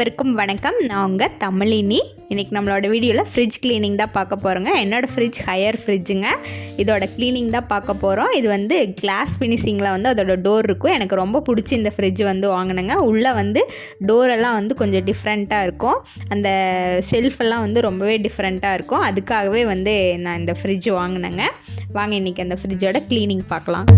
அனைவருக்கும் வணக்கம். நான் உங்கள் தமிழினி. இன்றைக்கி நம்மளோட வீடியோவில் ஃப்ரிட்ஜ் க்ளீனிங் தான் பார்க்க போகிறோங்க. என்னோடய ஃப்ரிட்ஜ் ஹையர் ஃப்ரிட்ஜுங்க. இதோட க்ளீனிங் தான் பார்க்க போகிறோம். இது வந்து கிளாஸ் ஃபினிஷிங்கில் வந்து அதோட டோர் இருக்கும். எனக்கு ரொம்ப பிடிச்சி இந்த ஃப்ரிட்ஜ் வந்து வாங்கினேங்க. உள்ளே வந்து டோரெல்லாம் வந்து கொஞ்சம் டிஃப்ரெண்ட்டாக இருக்கும். அந்த ஷெல்ஃபெல்லாம் வந்து ரொம்பவே டிஃப்ரெண்ட்டாக இருக்கும். அதுக்காகவே வந்து நான் இந்த ஃப்ரிட்ஜ் வாங்கினேங்க. வாங்க இன்றைக்கி அந்த ஃப்ரிட்ஜோட க்ளீனிங் பார்க்கலாம்.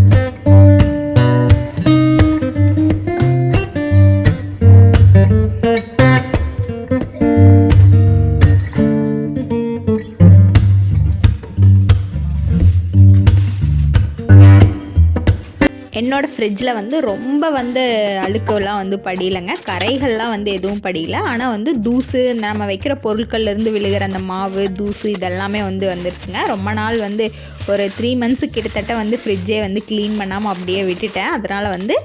என்னோடய ஃப்ரிட்ஜில் வந்து ரொம்ப வந்து அழுக்கெல்லாம் வந்து படியலைங்க. கரைகள்லாம் வந்து எதுவும் படியல. ஆனால் வந்து தூசு, நம்ம வைக்கிற பொருட்கள்லேருந்து விழுகிற அந்த மாவு தூசு இதெல்லாமே வந்து வந்துருச்சுங்க. ரொம்ப நாள் வந்து ஒரு 3 months கிட்டத்தட்ட வந்து ஃப்ரிட்ஜே வந்து க்ளீன் பண்ணாமல் அப்படியே விட்டுட்டேன். அதனால் வந்து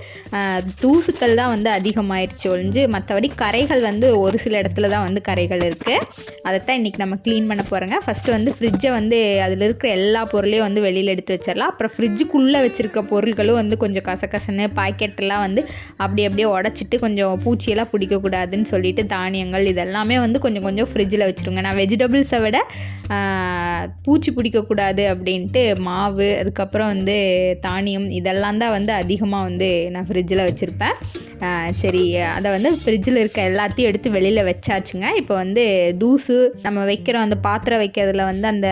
தூசுக்கள் தான் வந்து அதிகமாகிடுச்சு ஒழிஞ்சு மற்றபடி கரைகள் வந்து ஒரு சில இடத்துல தான் வந்து கரைகள் இருக்குது. அதைத்தான் இன்றைக்கி நம்ம க்ளீன் பண்ண போகிறோங்க. ஃபஸ்ட்டு வந்து ஃப்ரிட்ஜை வந்து அதில் இருக்கிற எல்லா பொருளையும் வந்து வெளியில் எடுத்து வச்சிடலாம். அப்புறம் ஃப்ரிட்ஜுக்குள்ளே வச்சுருக்க பொருட்களும் வந்து கொஞ்சம் கசகசன்னு பாக்கெட்டெல்லாம் வந்து அப்படியே உடச்சிட்டு கொஞ்சம் பூச்சியெல்லாம் பிடிக்கக்கூடாதுன்னு சொல்லிட்டு தானியங்கள் இதெல்லாமே வந்து கொஞ்சம் கொஞ்சம் ஃப்ரிட்ஜில் வச்சுருங்க. நான் வெஜிடபிள்ஸை விட பூச்சி பிடிக்கக்கூடாது அப்படின்ட்டு மாவு அதுக்கப்புறம் வந்து தானியம் இதெல்லாம் தான் வந்து அதிகமாக வந்து நான் ஃப்ரிட்ஜில் வச்சுருப்பேன். சரி, அதை வந்து ஃப்ரிட்ஜில் இருக்க எல்லாத்தையும் எடுத்து வெளியில் வச்சாச்சுங்க. இப்போ வந்து தூசு நம்ம வைக்கிறோம், அந்த பாத்திரம் வைக்கிறதுல வந்து அந்த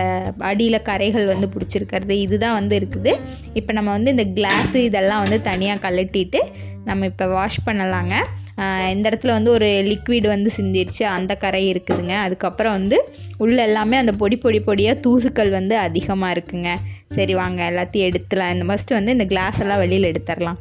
அடியில் கரைகள் வந்து பிடிச்சிருக்கிறது இதுதான் வந்து இருக்குது. இப்போ நம்ம வந்து இந்த கிளாஸு இதெல்லாம் வந்து தனியாக கழட்டிட்டு நம்ம இப்போ வாஷ் பண்ணலாங்க. இந்த இடத்துல வந்து ஒரு லிக்விட் வந்து சிந்திருச்சு, அந்த கரை இருக்குதுங்க. அதுக்கப்புறம் வந்து உள்ள எல்லாமே அந்த பொடியாக தூசுக்கள் வந்து அதிகமாக இருக்குங்க. சரி வாங்க எல்லாத்தையும் எடுத்துலாம். இந்த ஃபஸ்ட்டு வந்து இந்த கிளாஸ் எல்லாம் வெளியில் எடுத்துடலாம்.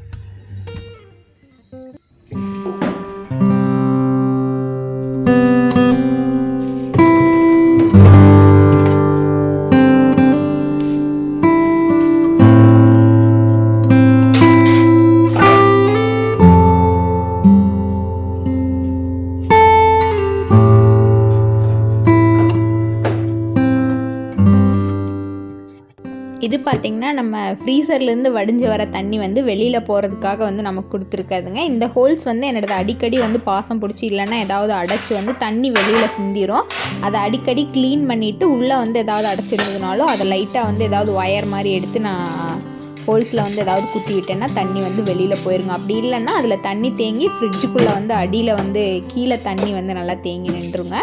இது பார்த்திங்கன்னா நம்ம ஃப்ரீசர்லேருந்து வடிஞ்சு வர தண்ணி வந்து வெளியில் போகிறதுக்காக வந்து நமக்கு கொடுத்துருக்காதுங்க. இந்த ஹோல்ஸ் வந்து என்னோட அடிக்கடி வந்து பாசம் பிடிச்சி இல்லைன்னா ஏதாவது அடைச்சி வந்து தண்ணி வெளியில் சிந்திரும். அதை அடிக்கடி க்ளீன் பண்ணிவிட்டு உள்ளே வந்து ஏதாவது அடைச்சிருந்ததுனாலும் அதை லைட்டாக வந்து ஏதாவது ஒயர் மாதிரி எடுத்து நான் ஹோல்ஸில் வந்து ஏதாவது குத்தி விட்டேன்னா தண்ணி வந்து வெளியில் போயிருங்க. அப்படி இல்லைன்னா அதில் தண்ணி தேங்கி ஃப்ரிட்ஜுக்குள்ளே வந்து அடியில் வந்து கீழே தண்ணி வந்து நல்லா தேங்கி நின்றுங்க.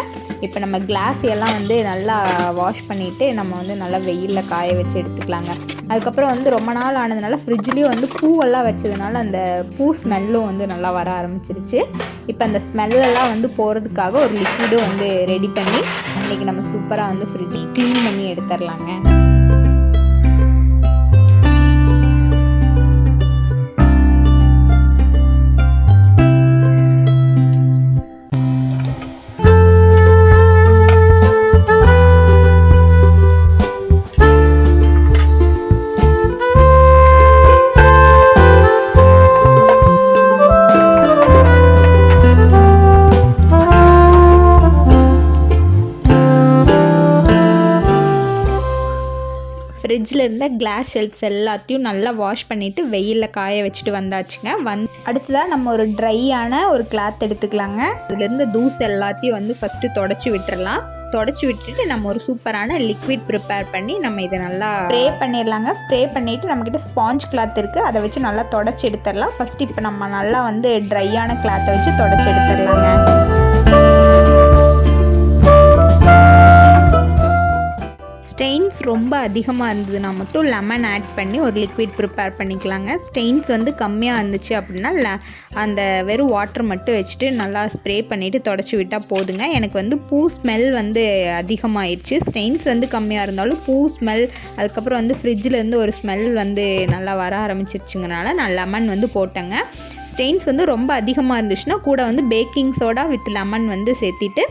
இப்போ நம்ம கிளாஸ் எல்லாம் வந்து நல்லா வாஷ் பண்ணிவிட்டு நம்ம வந்து நல்லா வெயிலில் காய வச்சு எடுத்துக்கலாங்க. அதுக்கப்புறம் வந்து ரொம்ப நாள் ஆனதுனால ஃப்ரிட்ஜ்லேயும் வந்து பூவெல்லாம் வச்சதுனால அந்த பூ ஸ்மெல்லும் வந்து நல்லா வர ஆரம்பிச்சிருச்சு. இப்போ அந்த ஸ்மெல்லெல்லாம் வந்து போகிறதுக்காக ஒரு லிக்விடும் வந்து ரெடி பண்ணி இன்றைக்கி நம்ம சூப்பராக வந்து ஃப்ரிட்ஜ் க்ளீன் பண்ணி எடுத்துடலாங்க. ஃப்ரிட்ஜில் இருந்த கிளாஸ் ஷெல்ஃப்ஸ் எல்லாத்தையும் நல்லா வாஷ் பண்ணிவிட்டு வெயிலில் காய வச்சுட்டு வந்தாச்சுங்க. அடுத்ததாக நம்ம ஒரு ட்ரையான ஒரு கிளாத் எடுத்துக்கலாங்க. அதுலேருந்து தூசு எல்லாத்தையும் வந்து ஃபஸ்ட்டு தொடச்சி விட்டுறலாம். தொடச்சி விட்டுட்டு நம்ம ஒரு சூப்பரான லிக்விட் ப்ரிப்பேர் பண்ணி நம்ம இதை நல்லா ஸ்ப்ரே பண்ணிடலாங்க. ஸ்ப்ரே பண்ணிவிட்டு நம்மக்கிட்ட ஸ்பாஞ்ச் கிளாத் இருக்குது, அதை வச்சு நல்லா தொடச்சி எடுத்துடலாம். ஃபஸ்ட்டு இப்போ நம்ம நல்லா வந்து ட்ரையான கிளாத்தை வச்சு தொடச்சி எடுத்துடலாங்க. ஸ்டெயின்ஸ் ரொம்ப அதிகமாக இருந்ததுன்னா மட்டும் லெமன் ஆட் பண்ணி ஒரு லிக்விட் ப்ரிப்பேர் பண்ணிக்கலாங்க. ஸ்டெயின்ஸ் வந்து கம்மியாக இருந்துச்சு அப்படின்னா அந்த வெறும் வாட்டர் மட்டும் வச்சுட்டு நல்லா ஸ்ப்ரே பண்ணிவிட்டு தொடச்சி விட்டால் போதுங்க. எனக்கு வந்து பூ ஸ்மெல் வந்து அதிகமாகிடுச்சு. ஸ்டெயின்ஸ் வந்து கம்மியாக இருந்தாலும் பூ ஸ்மெல் அதுக்கப்புறம் வந்து ஃப்ரிட்ஜிலேருந்து ஒரு ஸ்மெல் வந்து நல்லா வர ஆரம்பிச்சிருச்சுங்கனால நான் லெமன் வந்து போட்டேங்க. ஸ்டெயின்ஸ் வந்து ரொம்ப அதிகமாக இருந்துச்சுன்னா கூட வந்து பேக்கிங் சோடா வித் லெமன் வந்து சேர்த்திட்டு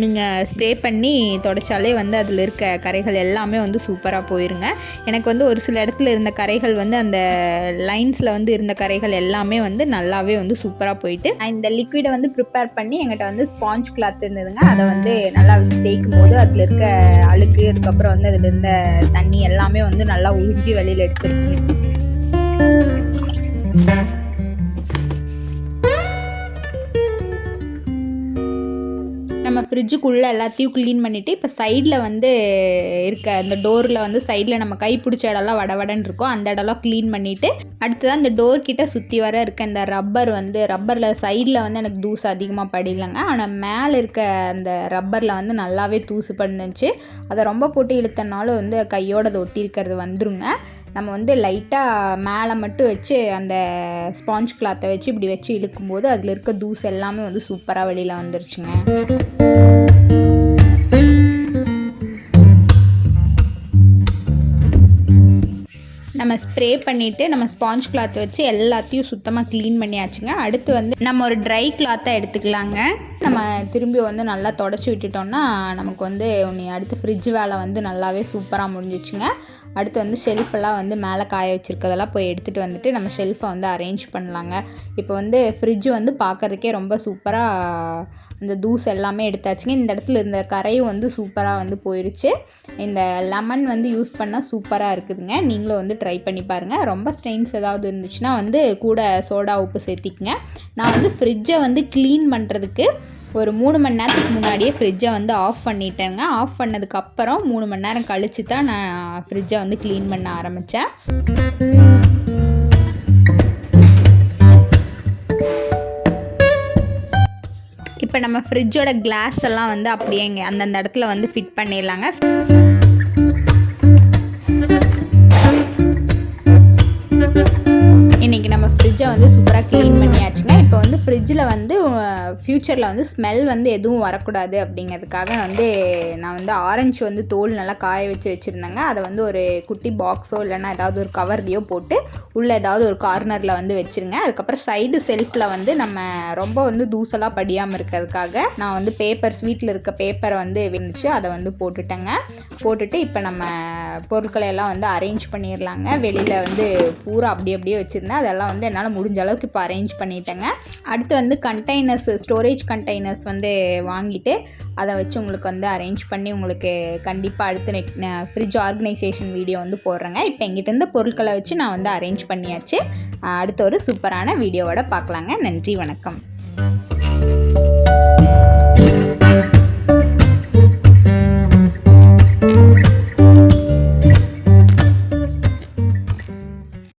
நீங்கள் ஸ்ப்ரே பண்ணி தொடச்சாலே வந்து அதில் இருக்க கரைகள் எல்லாமே வந்து சூப்பராக போயிருங்க. எனக்கு வந்து ஒரு சில இடத்துல இருந்த கரைகள் வந்து அந்த லைன்ஸில் வந்து இருந்த கரைகள் எல்லாமே வந்து நல்லாவே வந்து சூப்பராக போயிட்டு நான் இந்த லிக்விடை வந்து ப்ரிப்பேர் பண்ணி எங்கிட்ட வந்து ஸ்பாஞ்ச் கிளாத் இருந்ததுங்க. அதை வந்து நல்லா வச்சு தேய்க்கும் போது அதில் இருக்க அழுக்கு அதுக்கப்புறம் வந்து அதில் இருந்த தண்ணி எல்லாமே வந்து நல்லா உறிஞ்சி வெளியில் எடுத்துருச்சு. நம்ம ஃப்ரிட்ஜுக்குள்ளே எல்லாத்தையும் க்ளீன் பண்ணிவிட்டு இப்போ சைடில் வந்து இருக்க அந்த டோரில் வந்து சைடில் நம்ம கை பிடிச்ச இடம்லாம் வடவடன்னு இருக்கும், அந்த இடம்லாம் க்ளீன் பண்ணிவிட்டு அடுத்ததான் அந்த டோர் கிட்ட சுற்றி வர இருக்க இந்த ரப்பரில் சைடில் வந்து எனக்கு தூசு அதிகமாக படிலங்க. ஆனால் மேலே இருக்க அந்த ரப்பரில் வந்து நல்லாவே தூசு பண்ணுச்சு. அதை ரொம்ப போட்டு இழுத்தனாலும் வந்து கையோட அதை ஒட்டி இருக்கிறது வந்துருங்க. நம்ம வந்து லைட்டாக மேலே மட்டும் வச்சு அந்த ஸ்பாஞ்ச் கிளாத்தை வச்சு இப்படி வச்சு இழுக்கும்போது அதில் இருக்க தூசு எல்லாமே வந்து சூப்பராக வெளியில் வந்துருச்சுங்க. நம்ம ஸ்ப்ரே பண்ணிவிட்டு நம்ம ஸ்பாஞ்ச் கிளாத்தை வச்சு எல்லாத்தையும் சுத்தமாக க்ளீன் பண்ணியாச்சுங்க. அடுத்து வந்து நம்ம ஒரு ட்ரை கிளாத்தை எடுத்துக்கலாங்க. நம்ம திரும்பி வந்து நல்லா தொடச்சி விட்டுட்டோம்னா நமக்கு வந்து அடுத்து ஃப்ரிட்ஜ் வேலை வந்து நல்லாவே சூப்பராக முடிஞ்சிச்சுங்க. அடுத்து வந்து ஷெல்ஃபெல்லாம் வந்து மேலே காய வச்சுருக்கதெல்லாம் போய் எடுத்துகிட்டு வந்துட்டு நம்ம ஷெல்ஃபை வந்து அரேஞ்ச் பண்ணலாங்க. இப்போ வந்து ஃப்ரிட்ஜ் வந்து பார்க்குறதுக்கே ரொம்ப சூப்பராக இந்த தூசு எல்லாமே எடுத்தாச்சுங்க. இந்த இடத்துல இருந்த கரையும் வந்து சூப்பராக வந்து போயிடுச்சு. இந்த லெமன் வந்து யூஸ் பண்ணால் சூப்பராக இருக்குதுங்க. நீங்களும் வந்து ட்ரை பண்ணி பாருங்கள். ரொம்ப ஸ்ட்ரெயின்ஸ் ஏதாவது இருந்துச்சுன்னா வந்து கூட சோடா உப்பு சேர்த்திக்கங்க. நான் வந்து ஃப்ரிட்ஜை வந்து க்ளீன் பண்ணுறதுக்கு ஒரு 3 மணி நேரத்துக்கு முன்னாடியே ஃப்ரிட்ஜை வந்து ஆஃப் பண்ணிட்டேங்க. ஆஃப் பண்ணதுக்கப்புறம் 3 மணி நேரம் கழித்து தான் நான் ஃப்ரிட்ஜை வந்து க்ளீன் பண்ண ஆரம்பித்தேன். இப்போ நம்ம ஃப்ரிட்ஜோட கிளாஸ் எல்லாம் வந்து அப்படியேங்க அந்தந்த இடத்துல வந்து ஃபிட் பண்ணிடலாங்க. இன்றைக்கி நம்ம ஃப்ரிட்ஜை வந்து சூப்பராக க்ளீன் பண்ணியாச்சுங்க. இப்போ வந்து ஃப்ரிட்ஜில் வந்து ஃப்யூச்சரில் வந்து ஸ்மெல் வந்து எதுவும் வரக்கூடாது அப்படிங்கிறதுக்காக வந்து நான் வந்து ஆரஞ்சு வந்து தோல் நல்லா காய வச்சுருந்தேங்க. அதை வந்து ஒரு குட்டி பாக்ஸோ இல்லைன்னா ஏதாவது ஒரு கவர்லையோ போட்டு உள்ளே ஏதாவது ஒரு கார்னரில் வந்து வச்சுருங்க. அதுக்கப்புறம் சைடு செல்ஃபில் வந்து நம்ம ரொம்ப வந்து தூசெல்லாம் படியாமல் இருக்கிறதுக்காக நான் வந்து வீட்டில் இருக்க பேப்பரை வந்து இருந்துச்சு அதை வந்து போட்டுட்டு இப்போ நம்ம பொருட்களை எல்லாம் வந்து அரேஞ்ச் பண்ணிடலாங்க. வெளியில் வந்து பூரா அப்படியே வச்சுருந்தேன், அதெல்லாம் வந்து என்னால் முடிஞ்ச அளவுக்கு இப்போ அரேஞ்ச் பண்ணிட்டேங்க. அடுத்து வந்து ஸ்டோரேஜ் கண்டெய்னர்ஸ் வந்து வாங்கிட்டு அதை வச்சு உங்களுக்கு வந்து அரேஞ்ச் பண்ணி உங்களுக்கு கண்டிப்பாக அடுத்து ஃப்ரிட்ஜ் ஆர்கனைசேஷன் வீடியோ வந்து போடுறேங்க. இப்போ எங்கிட்ட இருந்த பொருட்களை வச்சு நான் வந்து அரேஞ்ச் பண்ணியாச்சு. அடுத்த ஒரு சூப்பரான வீடியோவோட பார்க்கலாங்க. நன்றி, வணக்கம்.